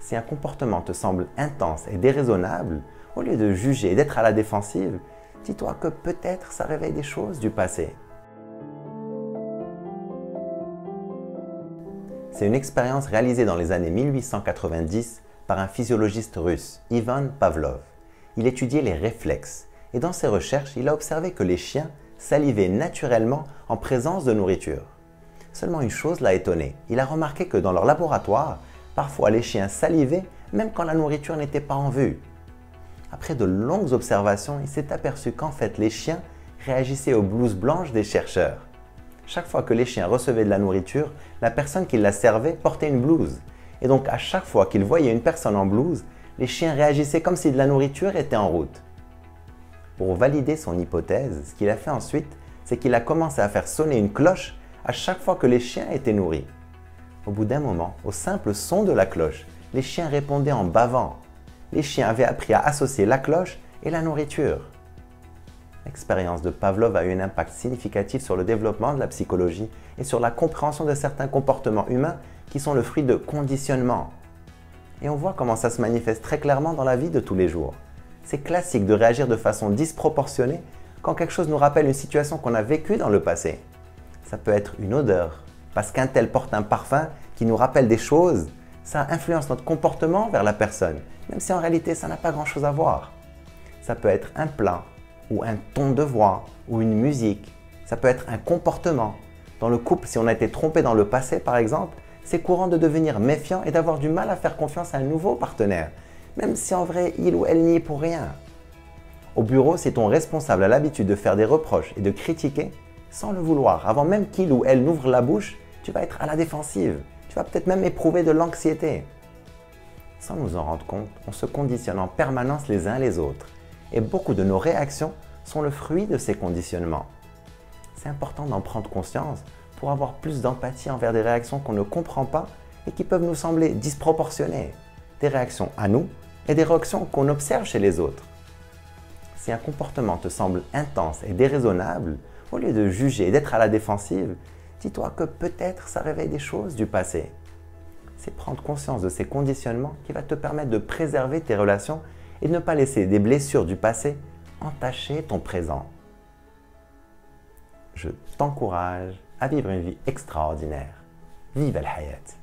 Si un comportement te semble intense et déraisonnable, au lieu de juger et d'être à la défensive, dis-toi que peut-être ça réveille des choses du passé. C'est une expérience réalisée dans les années 1890 par un physiologiste russe, Ivan Pavlov. Il étudiait les réflexes et dans ses recherches, il a observé que les chiens salivaient naturellement en présence de nourriture. Seulement une chose l'a étonné, il a remarqué que dans leur laboratoire, parfois les chiens salivaient même quand la nourriture n'était pas en vue. Après de longues observations, il s'est aperçu qu'en fait les chiens réagissaient aux blouses blanches des chercheurs. Chaque fois que les chiens recevaient de la nourriture, la personne qui la servait portait une blouse. Et donc à chaque fois qu'ils voyaient une personne en blouse, les chiens réagissaient comme si de la nourriture était en route. Pour valider son hypothèse, ce qu'il a fait ensuite, c'est qu'il a commencé à faire sonner une cloche à chaque fois que les chiens étaient nourris. Au bout d'un moment, au simple son de la cloche, les chiens répondaient en bavant. Les chiens avaient appris à associer la cloche et la nourriture. L'expérience de Pavlov a eu un impact significatif sur le développement de la psychologie et sur la compréhension de certains comportements humains qui sont le fruit de conditionnement. Et on voit comment ça se manifeste très clairement dans la vie de tous les jours. C'est classique de réagir de façon disproportionnée quand quelque chose nous rappelle une situation qu'on a vécue dans le passé. Ça peut être une odeur, parce qu'un tel porte un parfum qui nous rappelle des choses, ça influence notre comportement vers la personne, même si en réalité ça n'a pas grand-chose à voir. Ça peut être un plat, ou un ton de voix, ou une musique. Ça peut être un comportement. Dans le couple, si on a été trompé dans le passé par exemple, c'est courant de devenir méfiant et d'avoir du mal à faire confiance à un nouveau partenaire, même si en vrai il ou elle n'y est pour rien. Au bureau, si ton responsable a l'habitude de faire des reproches et de critiquer, sans le vouloir, avant même qu'il ou elle n'ouvre la bouche, tu vas être à la défensive. Tu vas peut-être même éprouver de l'anxiété. Sans nous en rendre compte, on se conditionne en permanence les uns les autres. Et beaucoup de nos réactions sont le fruit de ces conditionnements. C'est important d'en prendre conscience pour avoir plus d'empathie envers des réactions qu'on ne comprend pas et qui peuvent nous sembler disproportionnées. Des réactions à nous et des réactions qu'on observe chez les autres. Si un comportement te semble intense et déraisonnable, au lieu de juger et d'être à la défensive, dis-toi que peut-être ça réveille des choses du passé. C'est prendre conscience de ces conditionnements qui va te permettre de préserver tes relations et de ne pas laisser des blessures du passé entacher ton présent. Je t'encourage à vivre une vie extraordinaire. Vive al-hayat!